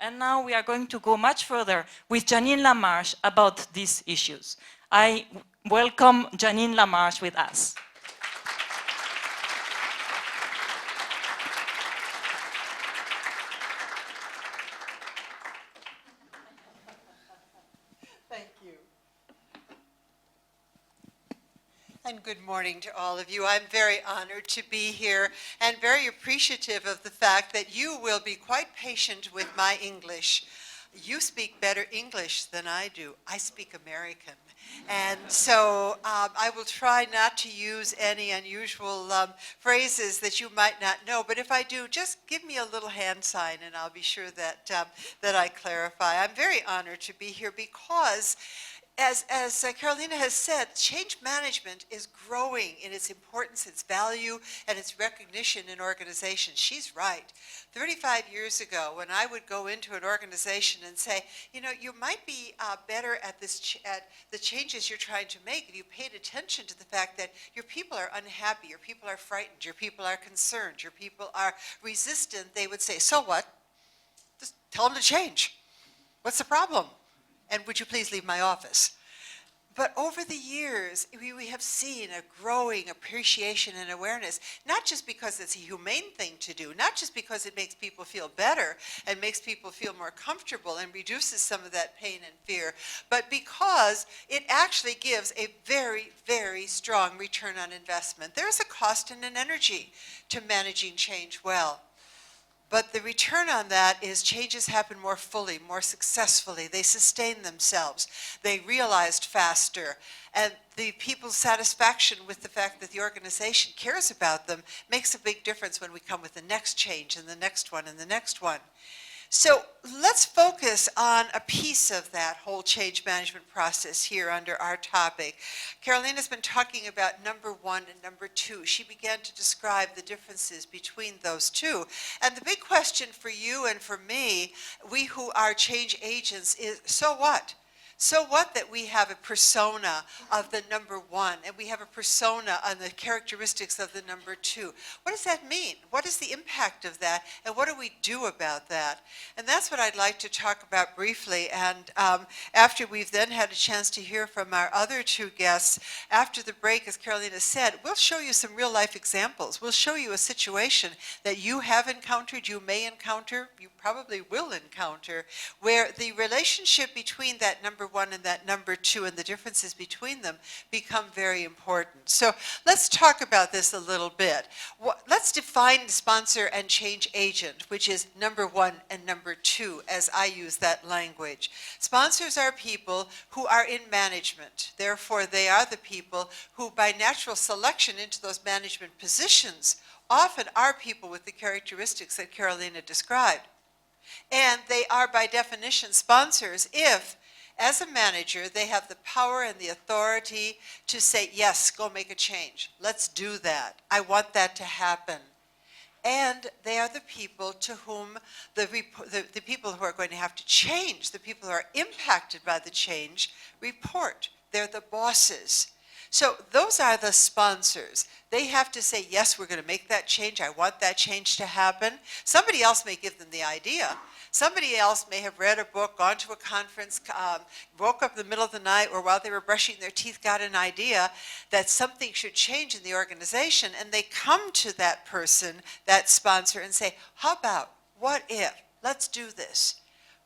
And now we are going to go much further with Jeannene LaMarsh about these issues. I welcome Jeannene LaMarsh with us. Thank you. And good morning to all of you. I'm very honored to be here and very appreciative of the fact that you will be quite patient with my English. You speak better English than I do. I speak American. And so I will try not to use any unusual phrases that you might not know. But if I do, just give me a little hand sign and I'll be sure that, that I clarify. I'm very honored to be here because as Carolina has said, change management is growing in its importance, its value, and its recognition in organizations. She's right. 35 years ago, when I would go into an organization and say, you know, you might be better at at the changes you're trying to make if you paid attention to the fact that your people are unhappy, your people are frightened, your people are concerned, your people are resistant, they would say, so what? Just tell them to change. What's the problem? And would you please leave my office? But over the years, we have seen a growing appreciation and awareness, not just because it's a humane thing to do, not just because it makes people feel better and makes people feel more comfortable and reduces some of that pain and fear, but because it actually gives a very, very strong return on investment. There's a cost and an energy to managing change well. But the return on that is changes happen more fully, more successfully. They sustain themselves. They realized faster. And the people's satisfaction with the fact that the organization cares about them makes a big difference when we come with the next change and the next one and the next one. So let's focus on a piece of that whole change management process here under our topic. Carolina's been talking about number 1 and number 2. She began to describe the differences between those two. And the big question for you and for me, we who are change agents, is so what? So what that we have a persona of the number 1 and we have a persona on the characteristics of the number 2? What does that mean? What is the impact of that? And what do we do about that? And that's what I'd like to talk about briefly. And after we've then had a chance to hear from our other 2 guests, after the break, as Carolina said, we'll show you some real life examples. We'll show you a situation that you have encountered, you may encounter, you probably will encounter, where the relationship between that number 1 and that number 2 and the differences between them become very important. So let's talk about this a little bit. Let's define sponsor and change agent, which is number 1 and number 2, as I use that language. Sponsors are people who are in management. Therefore, they are the people who, by natural selection into those management positions, often are people with the characteristics that Carolina described. And they are, by definition, sponsors if, as a manager, they have the power and the authority to say, yes, go make a change. Let's do that. I want that to happen. And they are the people to whom the people who are going to have to change, the people who are impacted by the change, report. They're the bosses. So those are the sponsors. They have to say, yes, we're going to make that change. I want that change to happen. Somebody else may give them the idea. Somebody else may have read a book, gone to a conference, woke up in the middle of the night, or while they were brushing their teeth got an idea that something should change in the organization, and they come to that person, that sponsor, and say, how about, what if, let's do this.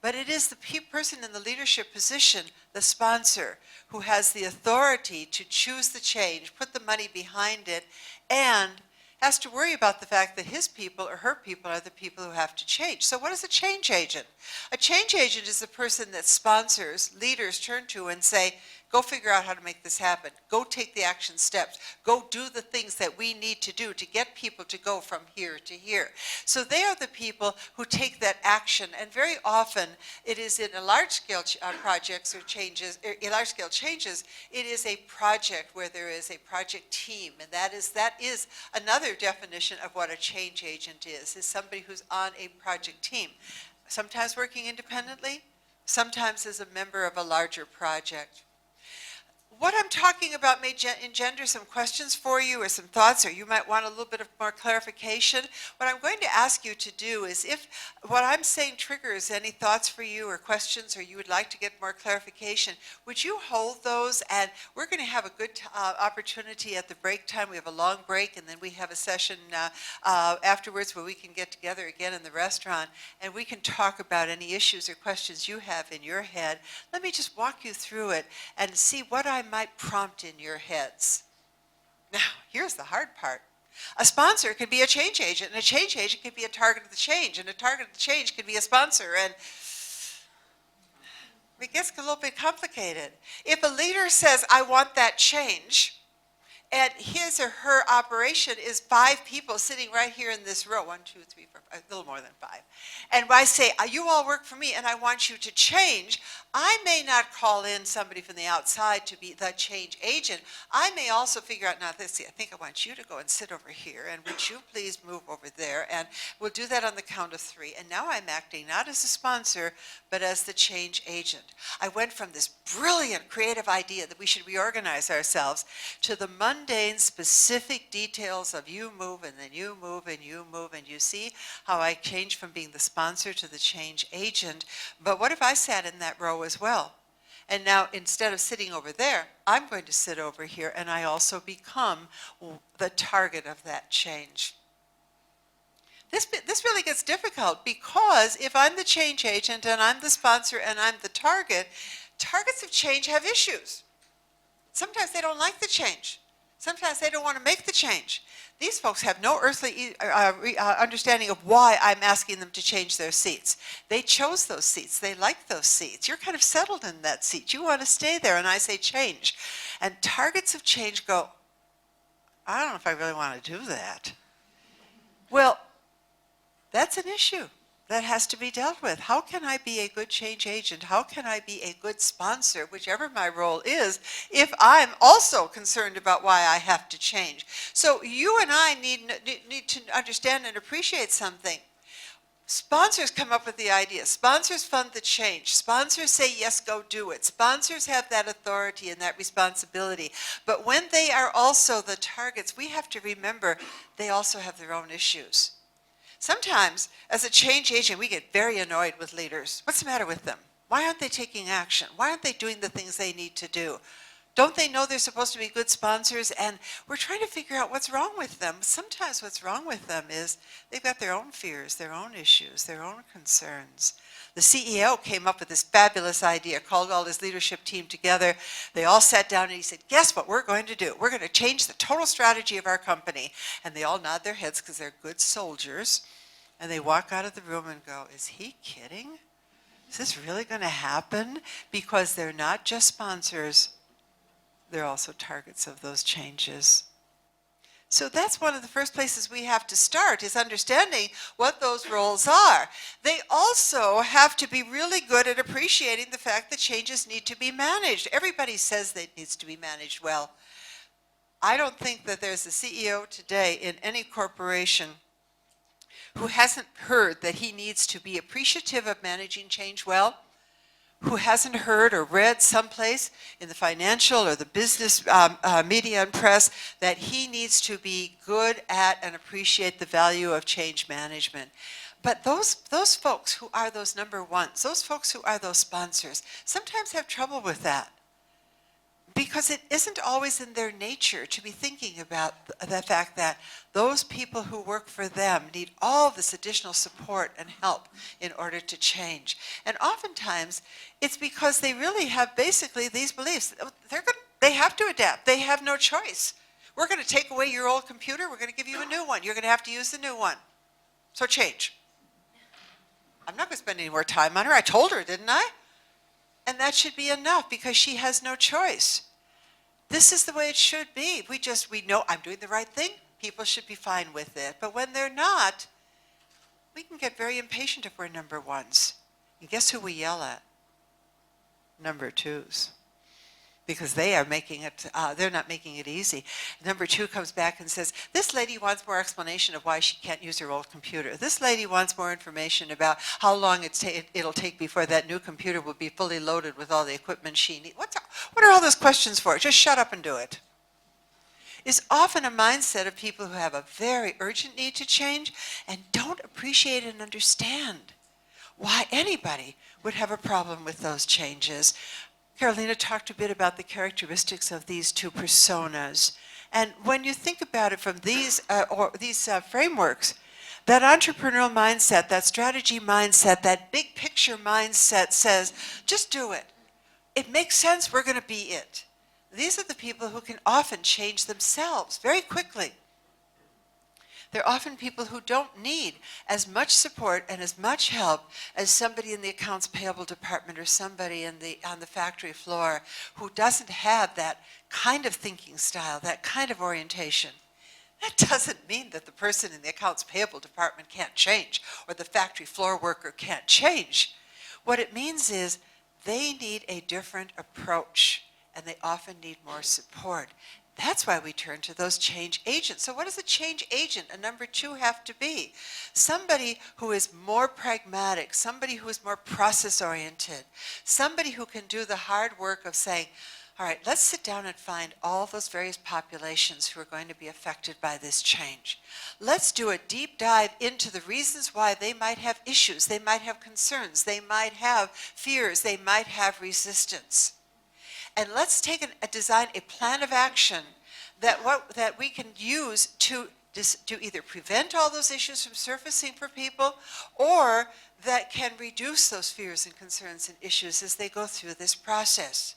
But it is the person in the leadership position, the sponsor, who has the authority to choose the change, put the money behind it, and has to worry about the fact that his people or her people are the people who have to change. So what is a change agent? A change agent is the person that sponsors, leaders turn to and say, go figure out how to make this happen. Go take the action steps. Go do the things that we need to do to get people to go from here to here. So they are the people who take that action, and very often it is in a large-scale projects or changes, large-scale changes, it is a project where there is a project team, and that is another definition of what a change agent is somebody who's on a project team, sometimes working independently, sometimes as a member of a larger project. what I'm talking about may engender some questions for you or some thoughts, or you might want a little bit of more clarification. What I'm going to ask you to do is, if what I'm saying triggers any thoughts for you or questions, or you would like to get more clarification, would you hold those? And we're going to have a good opportunity at the break time. We have a long break, and then we have a session afterwards where we can get together again in the restaurant, and we can talk about any issues or questions you have in your head. Let me just walk you through it and see what I might prompt in your heads. Now, here's the hard part. A sponsor could be a change agent, and a change agent could be a target of the change, and a target of the change could be a sponsor, and it gets a little bit complicated. If a leader says, I want that change, and his or her operation is 5 people sitting right here in this row, 1, 2, 3, 4, 5, a little more than 5. And I say, you all work for me and I want you to change, I may not call in somebody from the outside to be the change agent. I may also figure out, now let's see, I think I want you to go and sit over here, and would you please move over there? And we'll do that on the count of 3. And now I'm acting not as a sponsor, but as the change agent. I went from this brilliant creative idea that we should reorganize ourselves to the mundane specific details of you move and then you move and you move, and you see how I changed from being the sponsor to the change agent. But what if I sat in that row as well? And now instead of sitting over there, I'm going to sit over here, and I also become the target of that change. This really gets difficult, because if I'm the change agent and I'm the sponsor and I'm the target, targets of change have issues. Sometimes they don't like the change. Sometimes they don't want to make the change. These folks have no earthly understanding of why I'm asking them to change their seats. They chose those seats. They like those seats. You're kind of settled in that seat. You want to stay there, and I say change. And targets of change go, I don't know if I really want to do that. Well, that's an issue that has to be dealt with. How can I be a good change agent? How can I be a good sponsor, whichever my role is, if I'm also concerned about why I have to change? So you and I need to understand and appreciate something. Sponsors come up with the idea. Sponsors fund the change. Sponsors say, yes, go do it. Sponsors have that authority and that responsibility. But when they are also the targets, we have to remember they also have their own issues. Sometimes, as a change agent, we get very annoyed with leaders. What's the matter with them? Why aren't they taking action? Why aren't they doing the things they need to do? Don't they know they're supposed to be good sponsors? And we're trying to figure out what's wrong with them. Sometimes what's wrong with them is they've got their own fears, their own issues, their own concerns. The CEO came up with this fabulous idea, called all his leadership team together. They all sat down and he said, guess what we're going to do? We're going to change the total strategy of our company. And they all nod their heads because they're good soldiers. And they walk out of the room and go, is he kidding? Is this really going to happen? Because they're not just sponsors, they're also targets of those changes. So that's one of the first places we have to start, is understanding what those roles are. They also have to be really good at appreciating the fact that changes need to be managed. Everybody says that it needs to be managed well. I don't think that there's a CEO today in any corporation who hasn't heard that he needs to be appreciative of managing change well, who hasn't heard or read someplace in the financial or the business media and press that he needs to be good at and appreciate the value of change management. But those folks who are those number ones, those folks who are those sponsors, sometimes have trouble with that, because it isn't always in their nature to be thinking about the fact that those people who work for them need all this additional support and help in order to change. And oftentimes, it's because they really have basically these beliefs. They have to adapt. They have no choice. We're going to take away your old computer. We're going to give you a new one. You're going to have to use the new one. So change. I'm not going to spend any more time on her. I told her, didn't I? And that should be enough, because she has no choice. This is the way it should be. We know I'm doing the right thing. People should be fine with it. But when they're not, we can get very impatient if we're number ones. And guess who we yell at? Number twos. Because they are making it, they're not making it easy. Number 2 comes back and says, this lady wants more explanation of why she can't use her old computer. This lady wants more information about how long it'll take before that new computer will be fully loaded with all the equipment she needs. What are all those questions for? Just shut up and do it. Is often a mindset of people who have a very urgent need to change and don't appreciate and understand why anybody would have a problem with those changes. Carolina talked a bit about the characteristics of these two personas. And when you think about it from these frameworks, that entrepreneurial mindset, that strategy mindset, that big picture mindset says, just do it. It makes sense, we're going to be it. These are the people who can often change themselves very quickly. They're often people who don't need as much support and as much help as somebody in the accounts payable department or somebody on the factory floor who doesn't have that kind of thinking style, that kind of orientation. That doesn't mean that the person in the accounts payable department can't change or the factory floor worker can't change. What it means is they need a different approach and they often need more support. That's why we turn to those change agents. So what does a change agent, a number two, have to be? Somebody who is more pragmatic, somebody who is more process-oriented, somebody who can do the hard work of saying, all right, let's sit down and find all those various populations who are going to be affected by this change. Let's do a deep dive into the reasons why they might have issues, they might have concerns, they might have fears, they might have resistance. And let's take design a plan of action that we can use to either prevent all those issues from surfacing for people or that can reduce those fears and concerns and issues as they go through this process.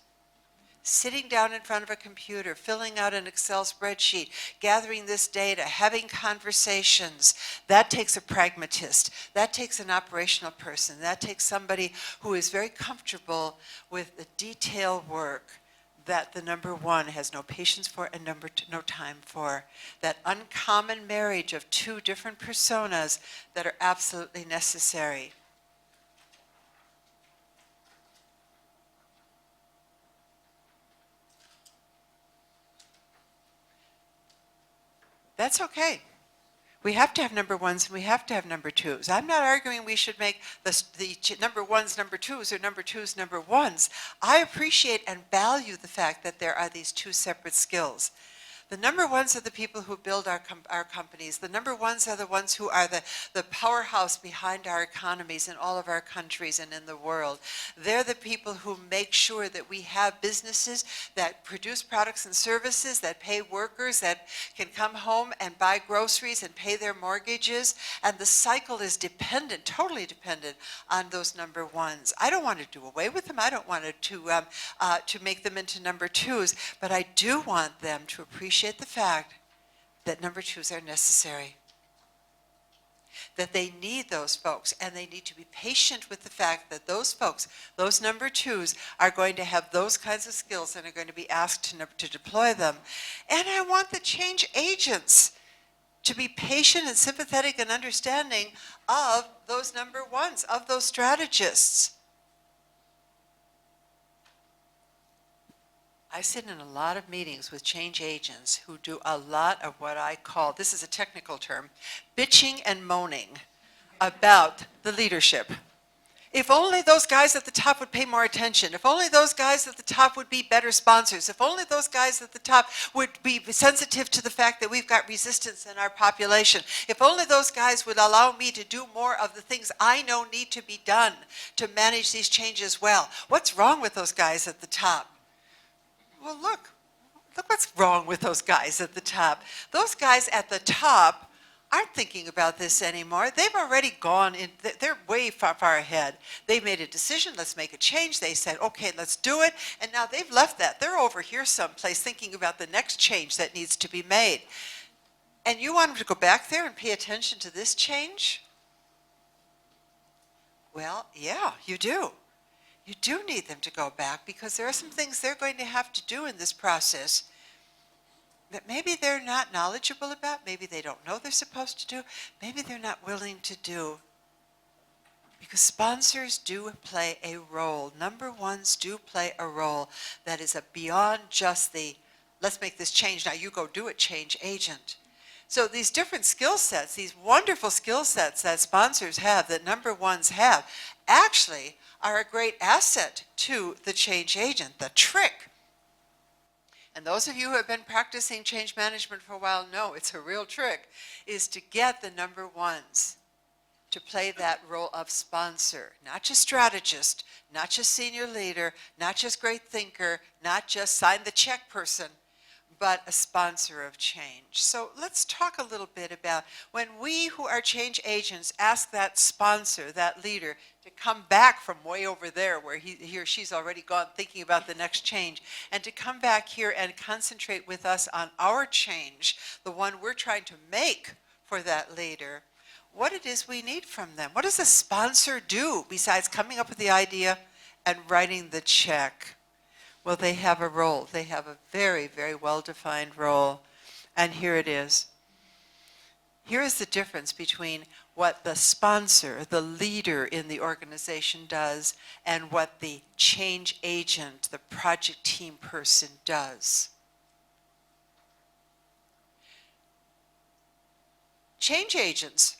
Sitting down in front of a computer, filling out an Excel spreadsheet, gathering this data, having conversations, that takes a pragmatist. That takes an operational person. That takes somebody who is very comfortable with the detail work that the number one has no patience for and number two, no time for. That uncommon marriage of two different personas that are absolutely necessary. That's okay. We have to have number ones and we have to have number twos. I'm not arguing we should make the number ones number twos or number twos number ones. I appreciate and value the fact that there are these two separate skills. The number ones are the people who build our companies. The number ones are the ones who are the powerhouse behind our economies in all of our countries and in the world. They're the people who make sure that we have businesses that produce products and services, that pay workers, that can come home and buy groceries and pay their mortgages. And the cycle is dependent, totally dependent on those number ones. I don't want to do away with them. I don't want to make them into number twos, but I do want them to appreciate the fact that number twos are necessary, that they need those folks, and they need to be patient with the fact that those folks, those number twos, are going to have those kinds of skills and are going to be asked to deploy them. And I want the change agents to be patient and sympathetic and understanding of those number ones, of those strategists. I sit in a lot of meetings with change agents who do a lot of what I call, this is a technical term, bitching and moaning about the leadership. If only those guys at the top would pay more attention. If only those guys at the top would be better sponsors. If only those guys at the top would be sensitive to the fact that we've got resistance in our population. If only those guys would allow me to do more of the things I know need to be done to manage these changes well. What's wrong with those guys at the top? Well, look what's wrong with those guys at the top. Those guys at the top aren't thinking about this anymore. They've already gone in, they're way far ahead. They've made a decision, let's make a change. They said, okay, let's do it. And now they've left that. They're over here someplace thinking about the next change that needs to be made. And you want them to go back there and pay attention to this change? Well, yeah, you do. You do need them to go back because there are some things they're going to have to do in this process that maybe they're not knowledgeable about, maybe they don't know they're supposed to do, maybe they're not willing to do. Because sponsors do play a role. Number ones do play a role that is beyond just the, let's make this change, now you go do it, change agent. So these different skill sets, these wonderful skill sets that sponsors have, that number ones have, actually are a great asset to the change agent. The trick and those of you who have been practicing change management for a while know it's a real trick, is to get the number ones to play that role of sponsor, not just strategist, not just senior leader, not just great thinker, not just sign the check person, but a sponsor of change. So let's talk a little bit about when we who are change agents ask that sponsor, that leader, to come back from way over there where he or she's already gone thinking about the next change, and to come back here and concentrate with us on our change, the one we're trying to make for that leader, what it is we need from them. What does a sponsor do besides coming up with the idea and writing the check? Well, they have a role. They have a very, very well-defined role. And here it is. Here is the difference between what the sponsor, the leader in the organization does, and what the change agent, the project team person does. Change agents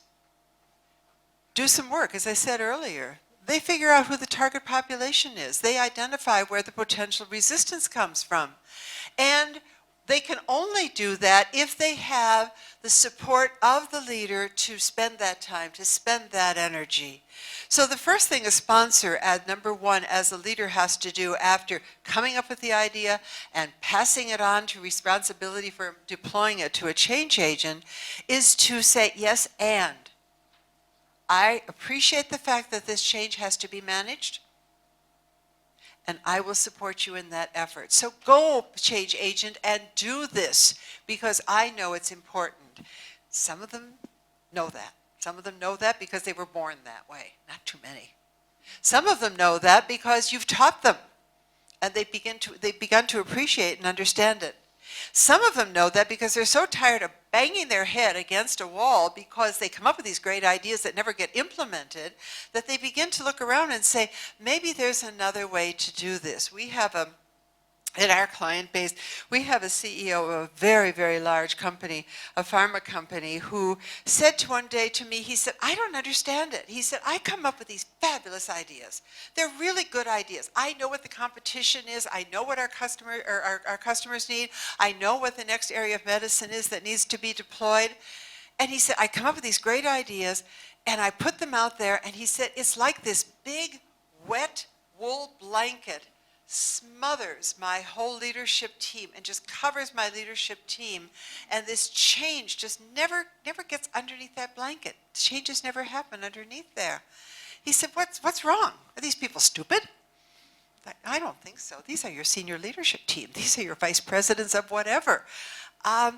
do some work, as I said earlier. They figure out who the target population is. They identify where the potential resistance comes from. And they can only do that if they have the support of the leader to spend that time, to spend that energy. So the first thing a sponsor, at number one, as a leader has to do after coming up with the idea and passing it on to responsibility for deploying it to a change agent, is to say, yes, and I appreciate the fact that this change has to be managed, and I will support you in that effort. So go, change agent, and do this, because I know it's important. Some of them know that. Some of them know that because they were born that way. Not too many. Some of them know that because you've taught them, and they've begun to appreciate and understand it. Some of them know that because they're so tired of banging their head against a wall because they come up with these great ideas that never get implemented, that they begin to look around and say, maybe there's another way to do this. We have in our client base, we have a CEO of a very, very large company, a pharma company, who said one day to me, he said, I don't understand it. He said, I come up with these fabulous ideas. They're really good ideas. I know what the competition is. I know what our customers need. I know what the next area of medicine is that needs to be deployed. And he said, I come up with these great ideas, and I put them out there, and he said, it's like this big, wet wool blanket smothers my whole leadership team and just covers my leadership team, and this change just never gets underneath that blanket. Changes never happen underneath there. He said, what's wrong? Are these people stupid? I don't think so. These are your senior leadership team. These are your vice presidents of whatever.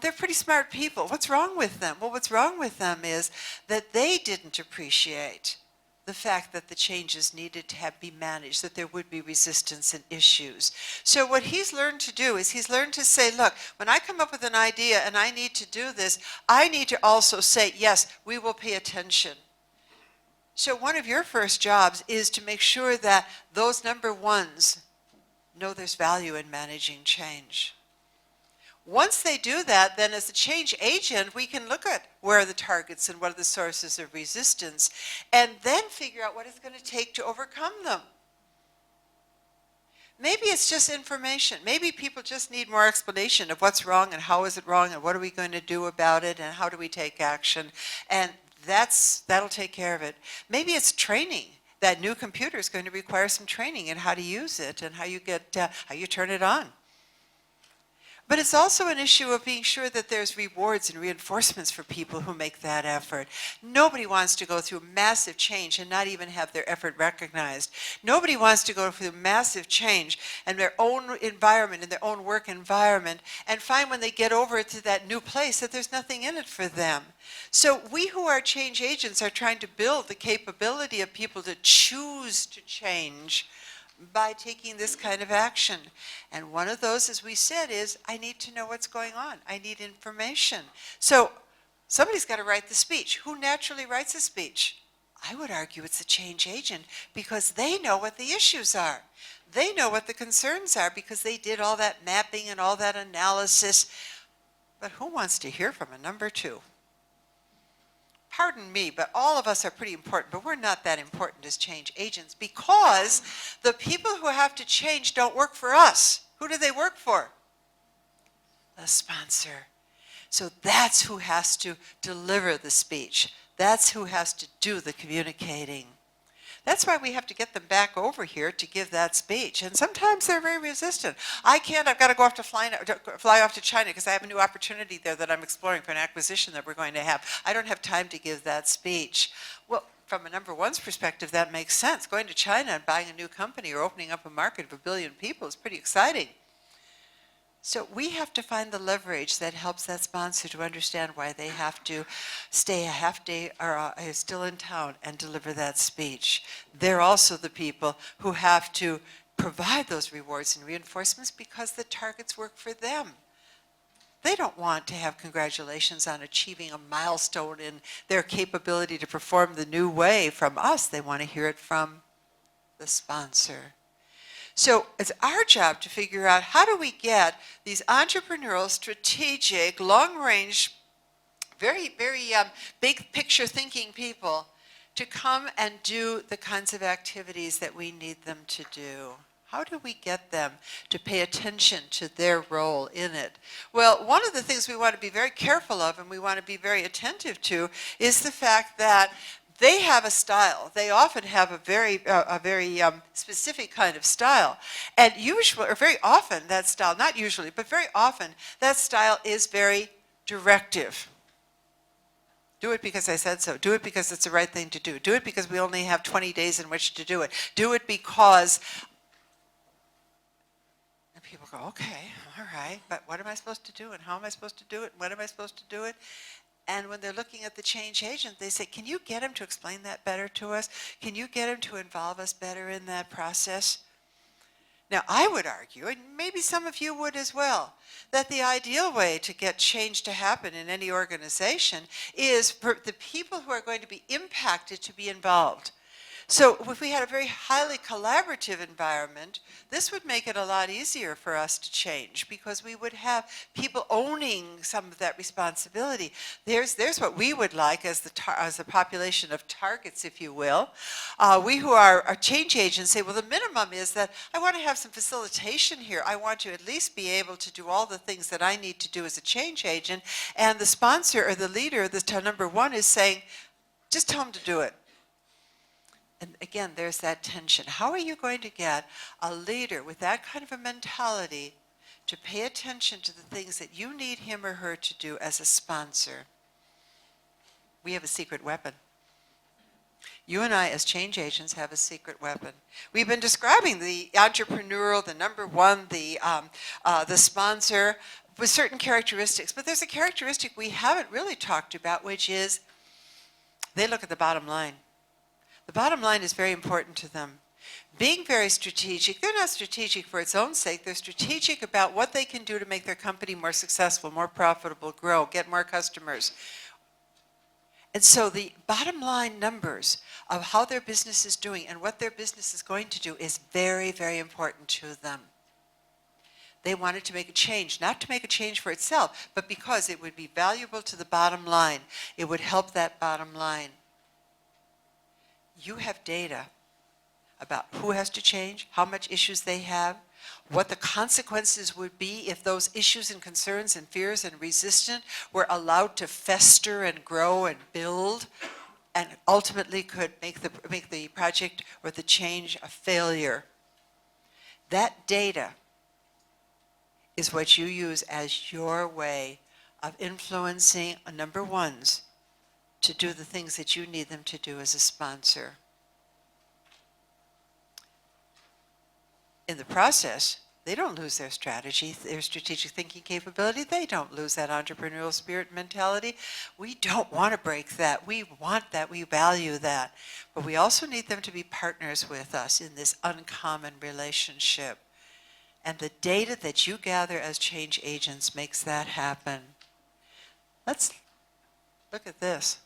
They're pretty smart people. What's wrong with them? Well, what's wrong with them is that they didn't appreciate the fact that the changes needed to be managed, that there would be resistance and issues. So what he's learned to do is he's learned to say, look, when I come up with an idea and I need to do this, I need to also say, yes, we will pay attention. So one of your first jobs is to make sure that those number ones know there's value in managing change. Once they do that, then as a change agent, we can look at where are the targets and what are the sources of resistance, and then figure out what it's going to take to overcome them. Maybe it's just information. Maybe people just need more explanation of what's wrong and how is it wrong and what are we going to do about it and how do we take action, and that'll take care of it. Maybe it's training. That new computer is going to require some training in how to use it and how you turn it on. But it's also an issue of being sure that there's rewards and reinforcements for people who make that effort. Nobody wants to go through massive change and not even have their effort recognized. Nobody wants to go through massive change in their own environment, in their own work environment, and find when they get over to that new place that there's nothing in it for them. So we who are change agents are trying to build the capability of people to choose to change by taking this kind of action. And one of those, as we said, is I need to know what's going on. I need information. So somebody's got to write the speech. Who naturally writes a speech? I would argue it's the change agent, because they know what the issues are. They know what the concerns are because they did all that mapping and all that analysis. But who wants to hear from a number two? Pardon me, but all of us are pretty important, but we're not that important as change agents, because the people who have to change don't work for us. Who do they work for? The sponsor. So that's who has to deliver the speech. That's who has to do the communicating. That's why we have to get them back over here to give that speech. And sometimes they're very resistant. I can't, I've got to go off to fly off to China because I have a new opportunity there that I'm exploring for an acquisition that we're going to have. I don't have time to give that speech. Well, from a number one's perspective, that makes sense. Going to China and buying a new company or opening up a market of 1 billion people is pretty exciting. So we have to find the leverage that helps that sponsor to understand why they have to stay a half day or still in town and deliver that speech. They're also the people who have to provide those rewards and reinforcements because the targets work for them. They don't want to have congratulations on achieving a milestone in their capability to perform the new way from us. They want to hear it from the sponsor. So it's our job to figure out how do we get these entrepreneurial, strategic, long-range, very big picture thinking people to come and do the kinds of activities that we need them to do. How do we get them to pay attention to their role in it? Well, one of the things we want to be very careful of and we want to be very attentive to is the fact that they have a style. They often have a very specific kind of style. And usually, or very often, that style, not usually, but very often, that style is very directive. Do it because I said so. Do it because it's the right thing to do. Do it because we only have 20 days in which to do it. Do it because... And people go, okay, all right, but what am I supposed to do? And how am I supposed to do it? When am I supposed to do it? And when they're looking at the change agent, they say, can you get him to explain that better to us? Can you get him to involve us better in that process? Now, I would argue, and maybe some of you would as well, that the ideal way to get change to happen in any organization is for the people who are going to be impacted to be involved. So if we had a very highly collaborative environment, this would make it a lot easier for us to change because we would have people owning some of that responsibility. There's what we would like as the population of targets, if you will. We who are change agents say, well, the minimum is that I want to have some facilitation here. I want to at least be able to do all the things that I need to do as a change agent. And the sponsor or the leader, the number one, is saying, just tell them to do it. And again, there's that tension. How are you going to get a leader with that kind of a mentality to pay attention to the things that you need him or her to do as a sponsor? We have a secret weapon. You and I, as change agents, have a secret weapon. We've been describing the entrepreneurial, the number one, the sponsor, with certain characteristics. But there's a characteristic we haven't really talked about, which is they look at the bottom line. The bottom line is very important to them. Being very strategic, they're not strategic for its own sake. They're strategic about what they can do to make their company more successful, more profitable, grow, get more customers. And so the bottom line numbers of how their business is doing and what their business is going to do is very, very important to them. They wanted to make a change, not to make a change for itself, but because it would be valuable to the bottom line. It would help that bottom line. You have data about who has to change, how much issues they have, what the consequences would be if those issues and concerns and fears and resistance were allowed to fester and grow and build and ultimately could make the project or the change a failure. That data is what you use as your way of influencing number ones to do the things that you need them to do as a sponsor. In the process, they don't lose their strategy, their strategic thinking capability. They don't lose that entrepreneurial spirit and mentality. We don't want to break that. We want that. We value that. But we also need them to be partners with us in this uncommon relationship. And the data that you gather as change agents makes that happen. Let's look at this.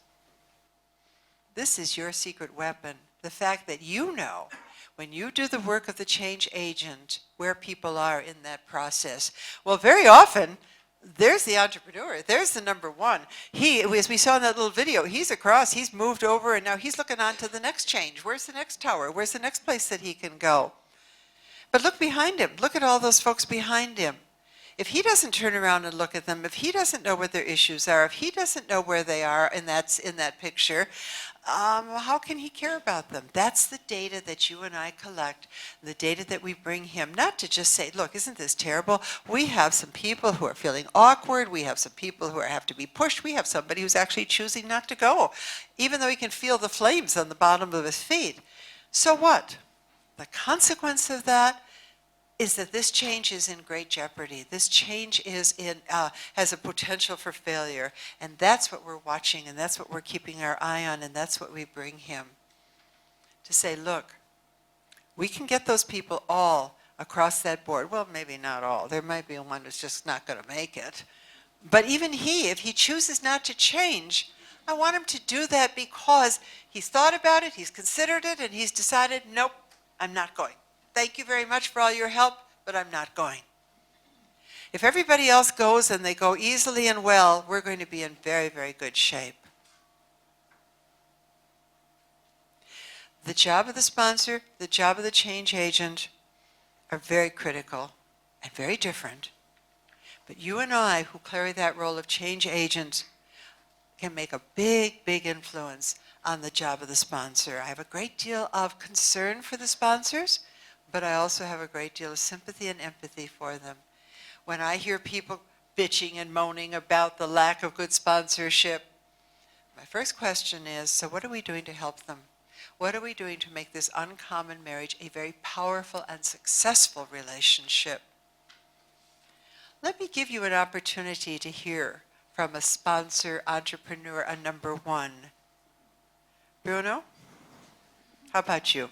This is your secret weapon. The fact that you know when you do the work of the change agent where people are in that process. Well, very often, there's the entrepreneur. There's the number one. He, as we saw in that little video, he's across, he's moved over, and now he's looking on to the next change. Where's the next tower? Where's the next place that he can go? But look behind him. Look at all those folks behind him. If he doesn't turn around and look at them, if he doesn't know what their issues are, if he doesn't know where they are, and that's in that picture, how can he care about them? That's the data that you and I collect, the data that we bring him, not to just say, look, isn't this terrible? We have some people who are feeling awkward. We have some people who have to be pushed. We have somebody who's actually choosing not to go, even though he can feel the flames on the bottom of his feet. So what? The consequence of that is that this change is in great jeopardy. This change is has a potential for failure. And that's what we're watching, and that's what we're keeping our eye on, and that's what we bring him. To say, look, we can get those people all across that board. Well, maybe not all. There might be one who's just not going to make it. But even he, if he chooses not to change, I want him to do that because he's thought about it, he's considered it, and he's decided, nope, I'm not going. Thank you very much for all your help, but I'm not going. If everybody else goes and they go easily and well, we're going to be in very, very good shape. The job of the sponsor, the job of the change agent are very critical and very different. But you and I, who carry that role of change agent, can make a big, big influence on the job of the sponsor. I have a great deal of concern for the sponsors, but I also have a great deal of sympathy and empathy for them. When I hear people bitching and moaning about the lack of good sponsorship, my first question is, so what are we doing to help them? What are we doing to make this uncommon marriage a very powerful and successful relationship? Let me give you an opportunity to hear from a sponsor entrepreneur, a number one. Bruno, how about you?